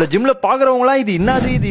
நம்மள ஜிம்ல பாக்குறவங்களா இது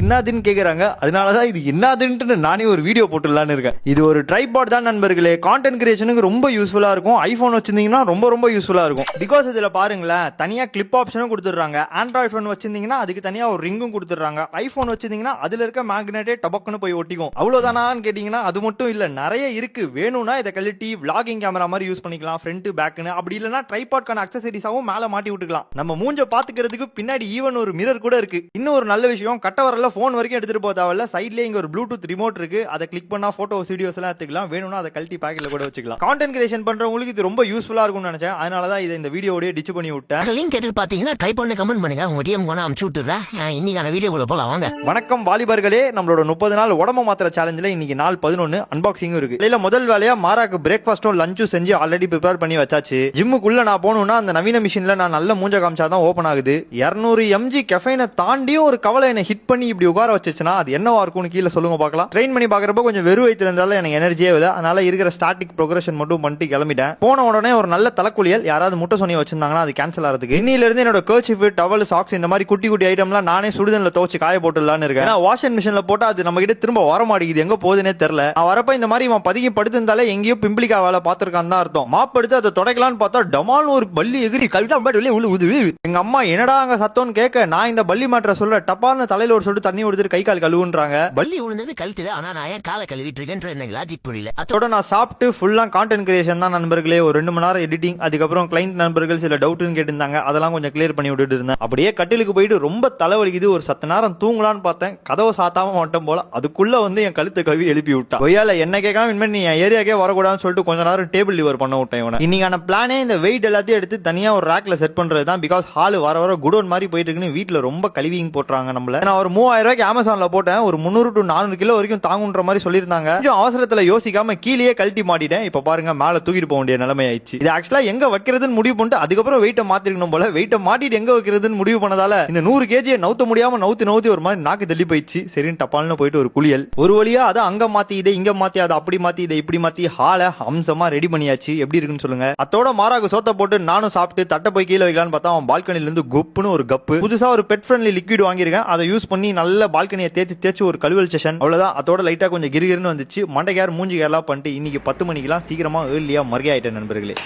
இன்னாதுன்னு கேக்குறாங்க. அதனாலதான் இது இன்னாதுன்னு நானே ஒரு வீடியோ போட்டுடலான்னு இருக்கேன். இது ஒரு ட்ரைபாட் தான் நண்பர்களே. கான்டென்ட் கிரியேஷனுக்கு ரொம்ப யூஸ்ஃபுல்லா இருக்கும். ஐபோன் வச்சிருந்தீங்கன்னா ரொம்ப யூஸ்ஃபுல்லா இருக்கும். பிகாஸ் இதுல பாருங்களேன், தனியா கிளிப் ஆப்ஷனும் கொடுத்துடுறாங்க. ஆண்ட்ராய்ட் போன் வச்சிருந்தீங்கன்னா அதுக்கு தனியா ஒரு ரிங்கும் கொடுத்துறாங்க. ஐபோன் வச்சிருந்தீங்கன்னா அதுல இருக்க மேக்னெட்டே டபக்குன்னு போய் ஒட்டிக்கும். அவ்வளவுதானான்னு கேட்டீங்கன்னா அது மட்டும் இல்ல, நிறைய இருக்கு. வேணும்னா இதை கழட்டி விளாகிங் கேமரா மாதிரி யூஸ் பண்ணிக்கலாம், ஃப்ரண்ட் பேக்னு. அப்படி இல்லைன்னா ட்ரைபாட்கான அக்சசரிஸாவும் மேல மாட்டி விட்டுக்கலாம். நம்ம மூஞ்ச பாத்துக்கிறதுக்கு பின்னாடி ஈவன் ஒரு மிரர் கூட இருக்கு. இன்னும் ஒரு நல்ல விஷயம், கட்ட வரல போன் வரைக்கும் எடுத்துட்டு போக தேவையில்ல. சைட்லயே இங்க ஒரு ப்ளூடூத் ரிமோட் இருக்கு. அதை கிளிக் பண்ணா போட்டோஸ் வீடியோஸ் எல்லாம் எடுத்துக்கலாம். வேணும்னா அதை கழட்டி பாக்கெட்ல கூட வச்சுக்கலாம். கான்டென்ட் கிரியேஷன் பண்றவங்களுக்கு இது ரொம்ப யூஸ்ஃபுல்லா இருக்கும்னு நினைச்சேன். அதனாலதான் இதை இந்த வீடியோவோட டிச் பண்ணி விட்டேன். லிங்க் எடுத்து பாத்தீங்கன்னா ட்ரை பண்ணி கமெண்ட் பண்ணுங்க. உங்க டிஎம் கூட அனுப்பிச்சு விட்டுறேன். இன்னைக்கான வீடியோக்குள்ள போலாம் வாங்க. வணக்கம் வாலிபர்களே. நம்மளோட 30 நாள் உடம்பு மாத்திர சேலஞ்சில் இன்னைக்கு நாள் 11 அன்பாக்சிங் இருக்கு. இல்ல முதல் வேலையா மாராக்கு பிரேக்ஃபாஸ்டும் லஞ்சும் செஞ்சு ஆல்ரெடி ப்ரிப்பேர் பண்ணி வச்சாச்சு. ஜிம்முக்குள்ள நான் போகணும்னா அந்த நவீன மிஷின்ல நான் நல்ல மூஞ்ச காமிச்சாதான் ஓபன் ஆகுது. 200 mg கெஃபைனை தாண்டியும் ஒரு கவலை என்ன ஹிட் பண்ணி இப்படி உட்கார வச்சுச்சுன்னா அது என்னவா இருக்கும்னு கீழே சொல்லுங்க பார்க்கலாம். ட்ரெயின் பண்ணி பாக்குறப்ப கொஞ்சம் வெறும் வயித்துல இருந்தாலும் எனக்கு எனர்ஜியே இல்லை. அதனால இருக்கிற ஸ்டாட்டிக் ப்ரோக்ரஷன் மட்டும் பண்ணிட்டு கிளம்பிட்டேன். போன உடனே ஒரு நல்ல தலைக்குளியல், யாராவது முட்டை சொன்னி வச்சிருந்தாங்கன்னா அது கேன்சல் ஆகிறதுக்கு. இன்னில இருந்து என்னோட கர்ச்சீஃப், டவல், சாக்ஸ் இந்த மாதிரி குட்டி குட்டி ஐட்டம்லாம் நானே சுடுதண்ணில் துவச்சு காய போட்டுலான்னு இருக்கேன். வாஷிங் மிஷின்ல போட்டா அது நம்ம கிட்ட திரும்ப வர மாட்டேங்குது, எங்க போகுதுன்னே தெரியல. வரப்ப இந்த மாதிரி இவன் பதுங்கி படுத்திருந்தாலே எங்கேயோ பிம்பிளிக்கா வேலை பார்த்திருக்கான்னு தான் அர்த்தம். மாப் எடுத்து அதை தொடக்கலான்னு பார்த்தா டமால்னு ஒரு பள்ளி எகிரி கவிதா உழுவுது. எங்க அம்மா என்னடா அங்க சத்தம்னு கேட்க, நான் இந்த பள்ளி மாற்ற சொல்ல டப்பான்னு தலையில ஒரு சொட்டு தண்ணி கொடுத்துட்டு கை கால் கழுவுன்றாங்க. பள்ளி விழுந்தது கழுத்துல, ஆனா நான் ஏன் காலை கழுவிட்டு இருக்கேன்ற எனக்கு லாஜிக் புரியல. அதோட நான் சாப்பிட்டு ஃபுல்லா கான்டென்ட் கிரியேஷன் தான் நண்பர்களே. ஒரு 2 மணி நேரம் எடிட்டிங், அதுக்கப்புறம் கிளைண்ட் நண்பர்கள் சில டவுட்னு கேட்டிருந்தாங்க, அதெல்லாம் கொஞ்சம் கிளியர் பண்ணி விட்டுட்டு இருந்தேன். அப்படியே கட்டிலுக்கு போயிட்டு ரொம்ப தலைவலிக்குது, ஒரு 10 நேரம் தூங்கலான்னு பார்த்தேன். கதவை சாத்தாம மட்டும் போல அதுக்குள்ள வந்து என் கழுத்தை கவி எழுப்பி விட்டா. ஒய்யால என்ன கேட்காம இனிமேல் நீ என் ஏரியாக்கே வரக்கூடாதுன்னு சொல்லிட்டு கொஞ்ச நேரம் டேபிள் லிவர் பண்ண விட்டேன். இவனை இன்னைக்கான பிளானே இந்த வெயிட் எல்லாத்தையும் எடுத்து தனியா ஒரு ரேக்ல செட் பண்றது தான். பிகாஸ் ஹால் வர குடோன் மாதிரி போயிட்டு இருக்குன்னு வீட்டுல ரொம்ப கழிவிங் போட்டுறாங்க நம்மள. நான் ஒரு 3000 ரூபாய்க்கு அமேசான்ல போட்டேன். ஒரு 300 to 400 கிலோ வரைக்கும் தாங்குன்ற மாதிரி சொல்லியிருந்தாங்க. கொஞ்சம் அவசரத்துல யோசிக்காம கீழே கழட்டி மாட்டிட்டேன். இப்ப பாருங்க மேல தூக்கிட்டு போக வேண்டிய நிலைமை ஆயிடுச்சு. இது ஆக்சுவலா எங்க வைக்கிறதுன்னு முடிவு பண்ணிட்டு அதுக்கப்புறம் வெயிட்ட மாத்திருக்கணும் போல. வெயிட்ட மாட்டிட்டு எங்க வைக்கிறதுன்னு முடிவு பண்ணதால இந்த 100 kg நவுத்த முடியாம நவுத்தி ஒரு மாதிரி நாக்கு தள்ளி போயிடுச்சு. சரி டப்பால்னு போயிட்டு ஒரு குளியல். ஒரு வழியா அதை அங்க மாத்தி இதை இங்க மாத்தி அதை அப்படி மாத்தி இதை இப்படி மாத்தி ஹால அம்சமா ரெடி பண்ணியாச்சு. எப்படி இருக்குன்னு சொல்லுங்க. அதோட மாராக்கு சோத்த போட்டு நானும் சாப்பிட்டு தட்டை போய் கீழே வைக்கலான்னு பார்த்தா அவன் பால்கனில இருந்து குப்புன்னு ஒரு கப்பு புதுசா ஒரு பெட் ஃப்ரெண்ட்லி லிக்விட் வாங்கியிருக்கேன். அதை யூஸ் பண்ணி நல்ல பால்கனியை தேய்ச்சி ஒரு கழுவல் செஷன். அவ்வளவுதான். அதோட லைட்டா கொஞ்சம் கிரிகிருன்னு வந்துச்சு. மண்டைக்கார் மூஞ்சி கேர்லாம் பண்ணிட்டு இன்னைக்கு 10 மணிக்கெல்லாம் சீக்கிரமா ஏர்லியா மர்கை ஆயிட்டேன் நண்பர்களே.